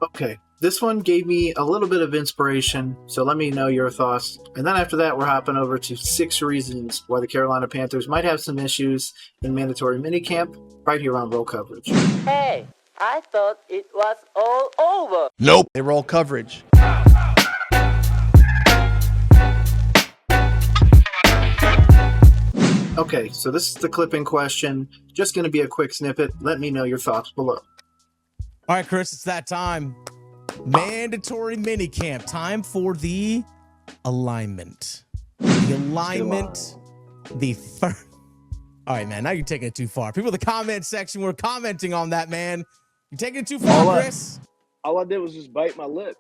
Okay, this one gave me a little bit of inspiration, so let me know your thoughts. And then after that, we're hopping over to 6 reasons why the Carolina Panthers might have some issues in mandatory minicamp right here on Roll Coverage. Hey, I thought it was all over. Nope. They roll coverage. Okay, so this is the clip in question. Just going to be a quick snippet. Let me know your thoughts below. All right, Chris, it's that time. Mandatory minicamp. Time for the alignment. The alignment. The first. All right, man. Now you're taking it too far. People in the comment section were commenting on that, man. You're taking it too far, Chris. All I did was just bite my lip.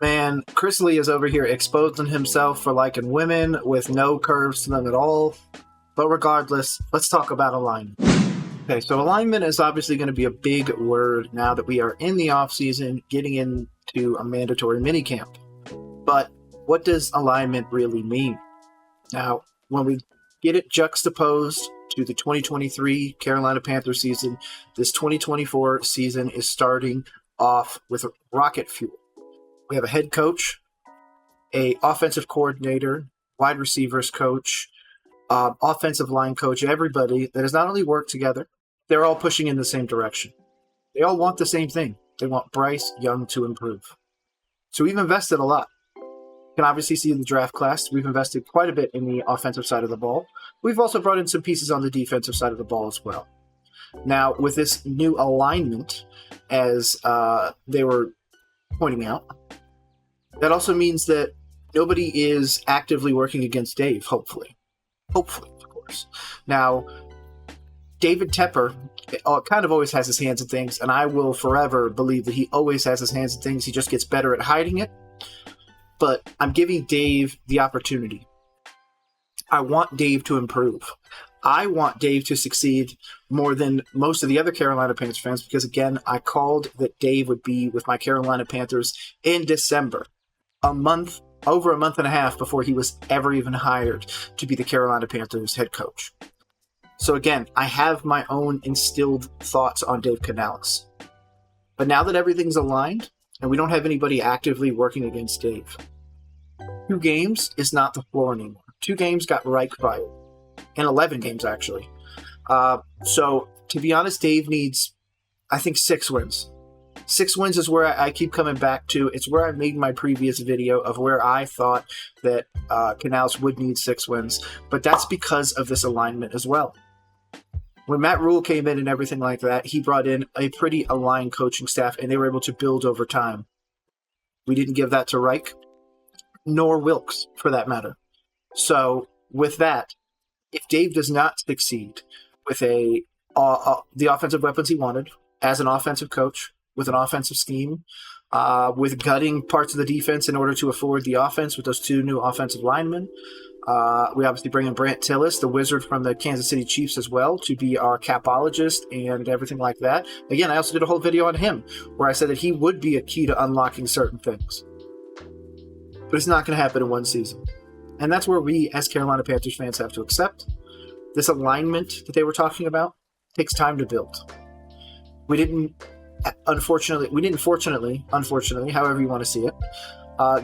Man, Chris Lee is over here exposing himself for liking women with no curves to them at all. But regardless, let's talk about alignment. Okay, so alignment is obviously going to be a big word now that we are in the offseason, getting into a mandatory minicamp. But what does alignment really mean? Now, when we get it juxtaposed to the 2023 Carolina Panthers season, this 2024 season is starting off with rocket fuel. We have a head coach, a offensive coordinator, wide receivers coach, offensive line coach, everybody that has not only worked together, they're all pushing in the same direction. They all want the same thing. They want Bryce Young to improve. So we've invested a lot. You can obviously see in the draft class, we've invested quite a bit in the offensive side of the ball. We've also brought in some pieces on the defensive side of the ball as well. Now, with this new alignment, as they were pointing out, that also means that nobody is actively working against Dave, hopefully. Hopefully, of course. Now, David Tepper kind of always has his hands in things, and I will forever believe that he always has his hands in things. He just gets better at hiding it. But I'm giving Dave the opportunity. I want Dave to improve. I want Dave to succeed more than most of the other Carolina Panthers fans because, again, I called that Dave would be with my Carolina Panthers in December. Over a month and a half before he was ever even hired to be the Carolina Panthers head coach. So again, I have my own instilled thoughts on Dave McCandless. But now that everything's aligned and we don't have anybody actively working against Dave, 2 games is not the floor anymore. 2 games got Reich fired. And 11 games, actually. So to be honest, Dave needs, I think, 6 wins. 6 wins is where I keep coming back to. It's where I made my previous video of where I thought that Canals would need 6 wins. But that's because of this alignment as well. When Matt Rule came in and everything like that, he brought in a pretty aligned coaching staff, and they were able to build over time. We didn't give that to Reich, nor Wilkes, for that matter. So with that, if Dave does not succeed with the offensive weapons he wanted as an offensive coach, with an offensive scheme, with gutting parts of the defense in order to afford the offense with those 2 new offensive linemen. We obviously bring in Brant Tillis, the wizard from the Kansas City Chiefs as well, to be our capologist and everything like that. Again, I also did a whole video on him where I said that he would be a key to unlocking certain things. But it's not going to happen in one season. And that's where we, as Carolina Panthers fans, have to accept. This alignment that they were talking about takes time to build. Fortunately, however you want to see it,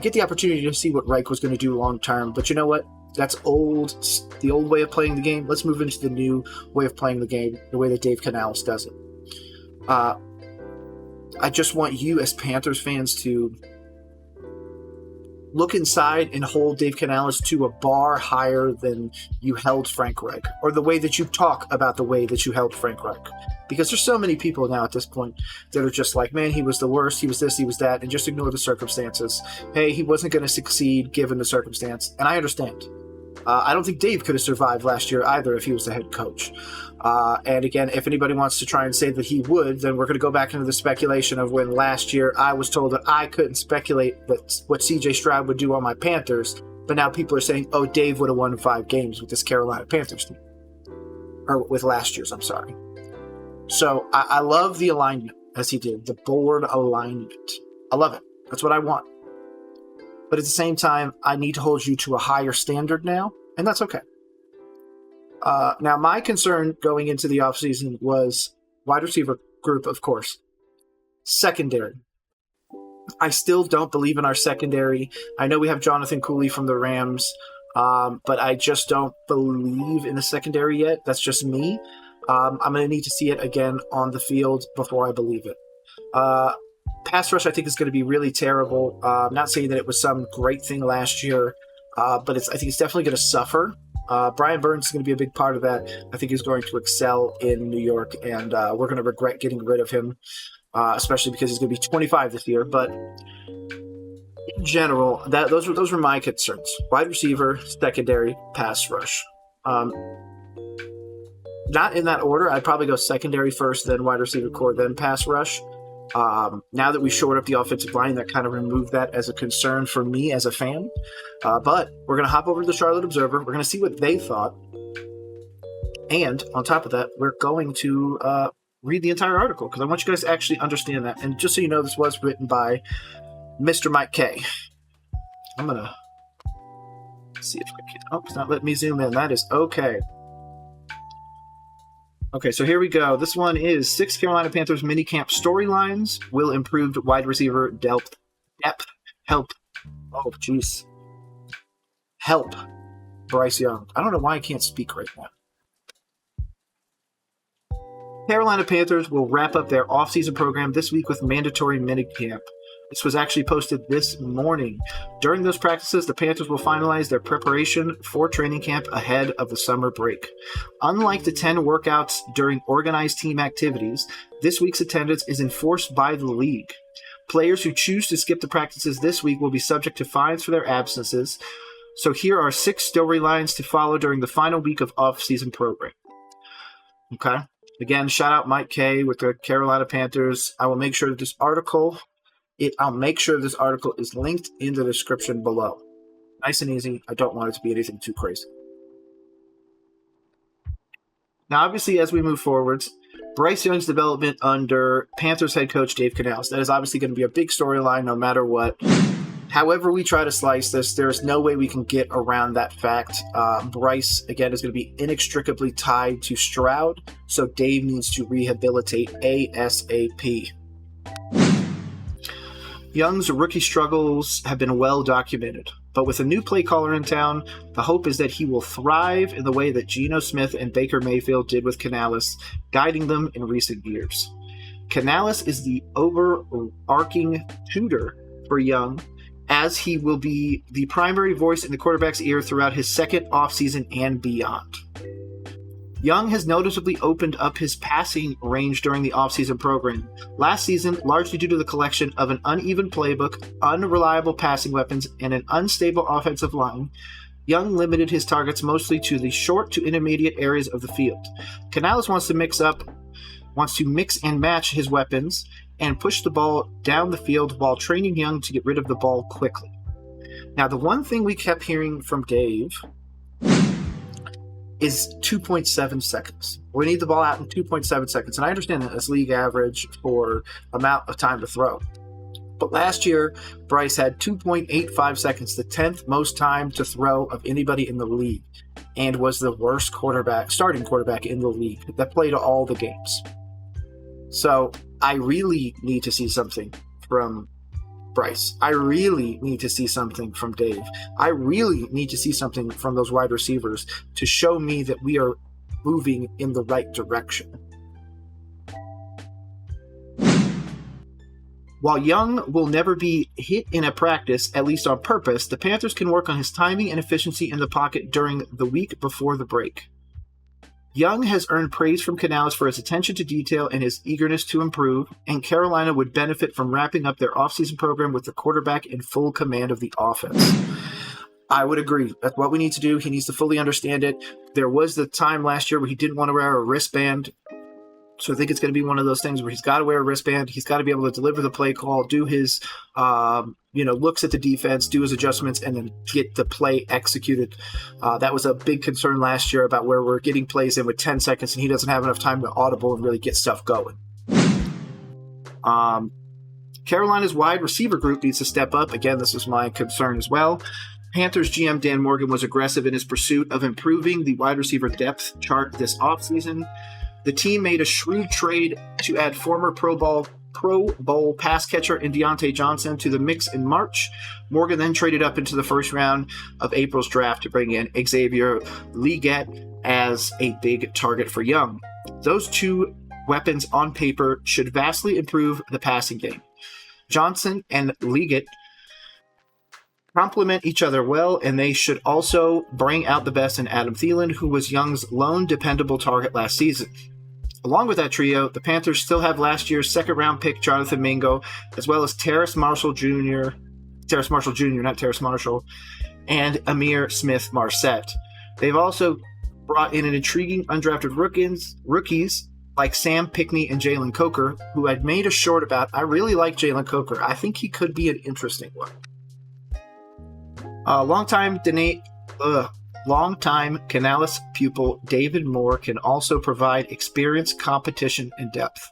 get the opportunity to see what Reich was going to do long term. But you know what? That's the old way of playing the game. Let's move into the new way of playing the game, the way that Dave Canales does it. I just want you as Panthers fans to look inside and hold Dave Canales to a bar higher than you held Frank Reich, or the way that you talk about the way that you held Frank Reich. Because there's so many people now at this point that are just like, man, he was the worst, he was this, he was that, and just ignore the circumstances. Hey, he wasn't going to succeed given the circumstance, and I understand. I don't think Dave could have survived last year either if he was the head coach. And again, if anybody wants to try and say that he would, then we're going to go back into the speculation of when last year I was told that I couldn't speculate that what CJ Stroud would do on my Panthers, but now people are saying, oh, Dave would have won 5 games with this Carolina Panthers team. Or with last year's, I'm sorry. So I love the alignment, as he did, the board alignment. I love it. That's what I want. But at the same time, I need to hold you to a higher standard now, and that's okay. Now, my concern going into the offseason was wide receiver group, of course. Secondary. I still don't believe in our secondary. I know we have Jonathan Cooley from the Rams, but I just don't believe in the secondary yet. That's just me. I'm going to need to see it again on the field before I believe it. Pass rush, I think, is going to be really terrible. I'm not saying that it was some great thing last year, but I think it's definitely going to suffer. Brian Burns is going to be a big part of that. I think he's going to excel in New York, and we're going to regret getting rid of him, especially because he's going to be 25 this year. But in general, those were my concerns. Wide receiver, secondary, pass rush. Not in that order. I'd probably go secondary first, then wide receiver core, then pass rush. Now that we shored up the offensive line, that kind of removed that as a concern for me as a fan. But we're going to hop over to the Charlotte Observer. We're going to see what they thought. And on top of that, we're going to read the entire article because I want you guys to actually understand that. And just so you know, this was written by Mr. Mike K. I'm going to see if I can. Oh, it's not letting me zoom in. That is okay. Okay, so here we go. This one is 6 Carolina Panthers minicamp storylines will improved wide receiver depth help. Oh, jeez. Help Bryce Young. I don't know why I can't speak right now. Carolina Panthers will wrap up their offseason program this week with mandatory minicamp. This was actually posted this morning. During those practices, the Panthers will finalize their preparation for training camp ahead of the summer break. Unlike the 10 workouts during organized team activities, this week's attendance is enforced by the league. Players who choose to skip the practices this week will be subject to fines for their absences. So here are 6 storylines to follow during the final week of off-season program. Okay. Again, shout out Mike K with the Carolina Panthers. I will make sure that this article is linked in the description below. Nice and easy. I don't want it to be anything too crazy. Now, obviously, as we move forwards, Bryce Young's development under Panthers head coach Dave Canales. That is obviously going to be a big storyline no matter what. However we try to slice this, there's no way we can get around that fact. Bryce, again, is going to be inextricably tied to Stroud, so Dave needs to rehabilitate ASAP. Young's rookie struggles have been well documented, but with a new play caller in town, the hope is that he will thrive in the way that Geno Smith and Baker Mayfield did with Canales, guiding them in recent years. Canales is the overarching tutor for Young, as he will be the primary voice in the quarterback's ear throughout his second offseason and beyond. Young has noticeably opened up his passing range during the offseason program. Last season, largely due to the collection of an uneven playbook, unreliable passing weapons, and an unstable offensive line, Young limited his targets mostly to the short to intermediate areas of the field. Canales wants to mix and match his weapons and push the ball down the field while training Young to get rid of the ball quickly. Now, the one thing we kept hearing from Dave is 2.7 seconds. We need the ball out in 2.7 seconds. And I understand that that's league average for amount of time to throw. But last year, Bryce had 2.85 seconds, the 10th most time to throw of anybody in the league, and was the worst starting quarterback in the league that played all the games. So I really need to see something from Bryce. I really need to see something from Dave. I really need to see something from those wide receivers to show me that we are moving in the right direction. While Young will never be hit in a practice, at least on purpose, the Panthers can work on his timing and efficiency in the pocket during the week before the break. Young has earned praise from Canales for his attention to detail and his eagerness to improve, and Carolina would benefit from wrapping up their offseason program with the quarterback in full command of the offense. I would agree. That's what we need to do. He needs to fully understand it. There was the time last year where he didn't want to wear a wristband. So I think it's going to be one of those things where he's got to wear a wristband. He's got to be able to deliver the play call, do his, looks at the defense, do his adjustments, and then get the play executed. That was a big concern last year about where we're getting plays in with 10 seconds and he doesn't have enough time to audible and really get stuff going. Carolina's wide receiver group needs to step up. Again, this is my concern as well. Panthers GM Dan Morgan was aggressive in his pursuit of improving the wide receiver depth chart this offseason. The team made a shrewd trade to add former Pro Bowl Pro Bowl pass catcher in Deontay Johnson to the mix in March. Morgan then traded up into the first round of April's draft to bring in Xavier Legette as a big target for Young. Those two weapons on paper should vastly improve the passing game. Johnson and Legette complement each other well, and they should also bring out the best in Adam Thielen, who was Young's lone dependable target last season. Along with that trio, the Panthers still have last year's second-round pick Jonathan Mingo, as well as Terrace Marshall, not Terrace Marshall, and Amir Smith-Marset. They've also brought in an intriguing undrafted rookies like Sam Pickney and Jalen Coker, who I'd made a short about. I really like Jalen Coker. I think he could be an interesting one. Longtime Canales pupil David Moore can also provide experience, competition, and depth.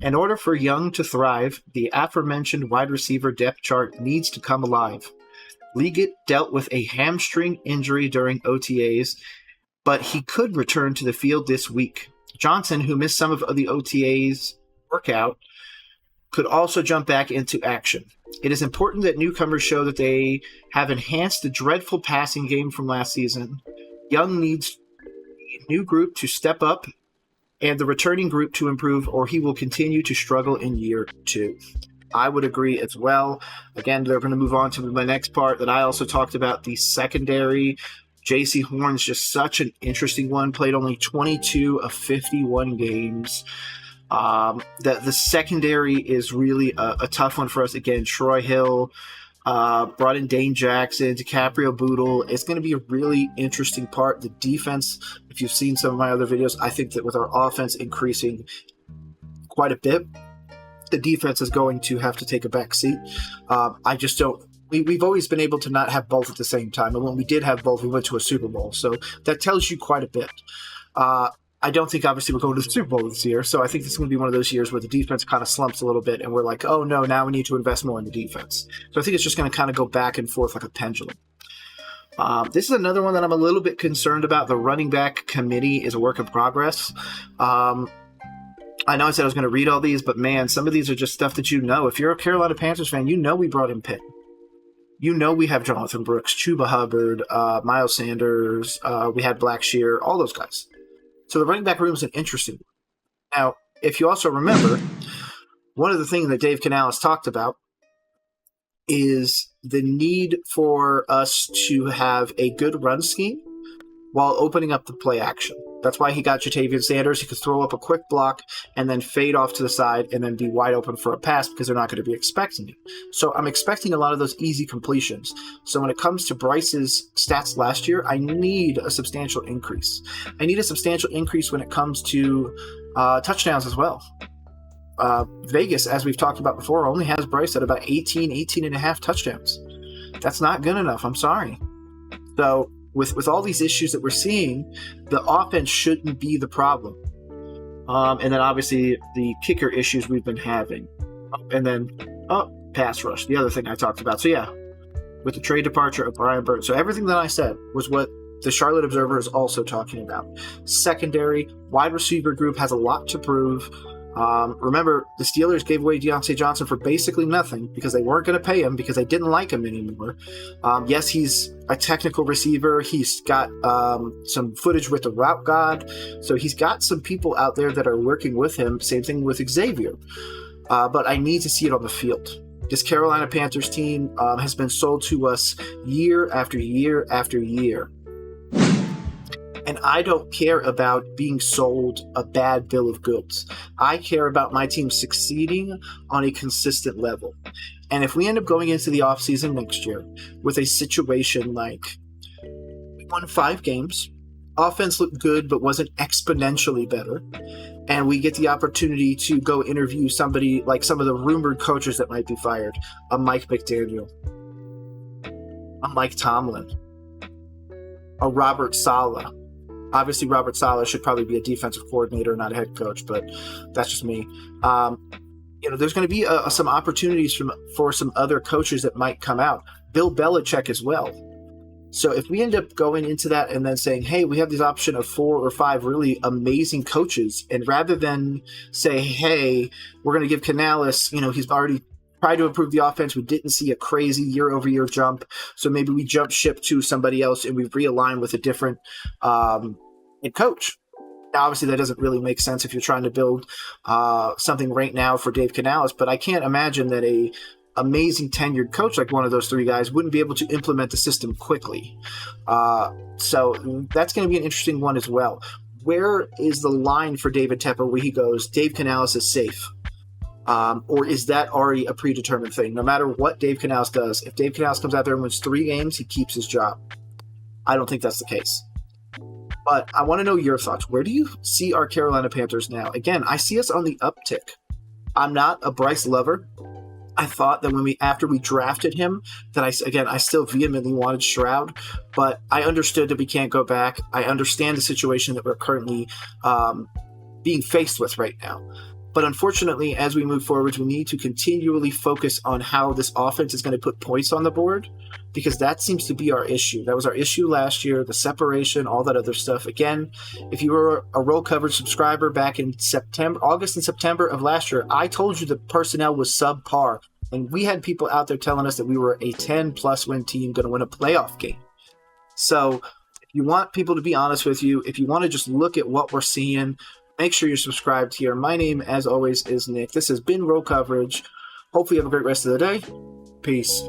In order for Young to thrive, the aforementioned wide receiver depth chart needs to come alive. Legette dealt with a hamstring injury during OTAs, but he could return to the field this week. Johnson, who missed some of the OTAs workout, could also jump back into action. It is important that newcomers show that they have enhanced the dreadful passing game from last season. Young needs a new group to step up and the returning group to improve, or he will continue to struggle in year 2. I would agree as well. Again, they're going to move on to my next part that I also talked about, the secondary. J.C. Horn's just such an interesting one, played only 22 of 51 games. The secondary is really a tough one for us. Again, Troy Hill, brought in Dane Jackson, DiCaprio Boodle. It's going to be a really interesting part. The defense, if you've seen some of my other videos, I think that with our offense increasing quite a bit, the defense is going to have to take a back seat. I just don't. We've always been able to not have both at the same time. And when we did have both, we went to a Super Bowl. So that tells you quite a bit. I don't think, obviously, we're going to the Super Bowl this year. So I think this is going to be one of those years where the defense kind of slumps a little bit. And we're like, oh, no, now we need to invest more in the defense. So I think it's just going to kind of go back and forth like a pendulum. This is another one that I'm a little bit concerned about. The running back committee is a work in progress. I know I said I was going to read all these, but, man, some of these are just stuff that you know. If you're a Carolina Panthers fan, you know we brought in Pitt. You know we have Jonathan Brooks, Chuba Hubbard, Miles Sanders, we had Blackshear, all those guys. So the running back room is an interesting one. Now, if you also remember, one of the things that Dave Canales talked about is the need for us to have a good run scheme while opening up the play action. That's why he got Jatavian Sanders. He could throw up a quick block and then fade off to the side and then be wide open for a pass because they're not going to be expecting it. So I'm expecting a lot of those easy completions. So when it comes to Bryce's stats last year, I need a substantial increase. I need a substantial increase when it comes to touchdowns as well. Vegas, as we've talked about before, only has Bryce at about 18 and a half touchdowns. That's not good enough. I'm sorry. So with all these issues that we're seeing, the offense shouldn't be the problem. And then obviously the kicker issues we've been having. And then pass rush, the other thing I talked about. So yeah, with the trade departure of Brian Burns. So everything that I said was what the Charlotte Observer is also talking about. Secondary, wide receiver group has a lot to prove. Remember, the Steelers gave away Deontay Johnson for basically nothing because they weren't going to pay him because they didn't like him anymore. Yes, he's a technical receiver. He's got some footage with the route god. So he's got some people out there that are working with him. Same thing with Xavier. But I need to see it on the field. This Carolina Panthers team has been sold to us year after year after year. And I don't care about being sold a bad bill of goods. I care about my team succeeding on a consistent level. And if we end up going into the offseason next year with a situation like we won 5 games, offense looked good but wasn't exponentially better, and we get the opportunity to go interview somebody like some of the rumored coaches that might be fired, a Mike McDaniel, a Mike Tomlin, a Robert Saleh. Obviously, Robert Saleh should probably be a defensive coordinator, not a head coach, but that's just me. There's going to be some opportunities for some other coaches that might come out. Bill Belichick as well. So if we end up going into that and then saying, hey, we have this option of 4 or 5 really amazing coaches, and rather than say, hey, we're going to give Canales, he's already tried to improve the offense. We didn't see a crazy year-over-year jump. So maybe we jump ship to somebody else and we realign with a different head coach. Now, obviously, that doesn't really make sense if you're trying to build something right now for Dave Canales, but I can't imagine that a amazing tenured coach like one of those 3 guys wouldn't be able to implement the system quickly. So that's going to be an interesting one as well. Where is the line for David Tepper where he goes, Dave Canales is safe? Or is that already a predetermined thing? No matter what Dave Canales does, if Dave Canales comes out there and wins 3 games, he keeps his job. I don't think that's the case. But I want to know your thoughts. Where do you see our Carolina Panthers now? Again, I see us on the uptick. I'm not a Bryce lover. I thought that after we drafted him, that I still vehemently wanted Stroud, but I understood that we can't go back. I understand the situation that we're currently being faced with right now. But unfortunately, as we move forward, we need to continually focus on how this offense is going to put points on the board, because that seems to be our issue. That was our issue last year, the separation, all that other stuff. Again, if you were a Roll Coverage subscriber back in August and September of last year, I told you the personnel was subpar. And we had people out there telling us that we were a 10-plus win team going to win a playoff game. So if you want people to be honest with you, if you want to just look at what we're seeing, make sure you're subscribed here. My name, as always, is Nick. This has been Roll Coverage. Hopefully you have a great rest of the day. Peace.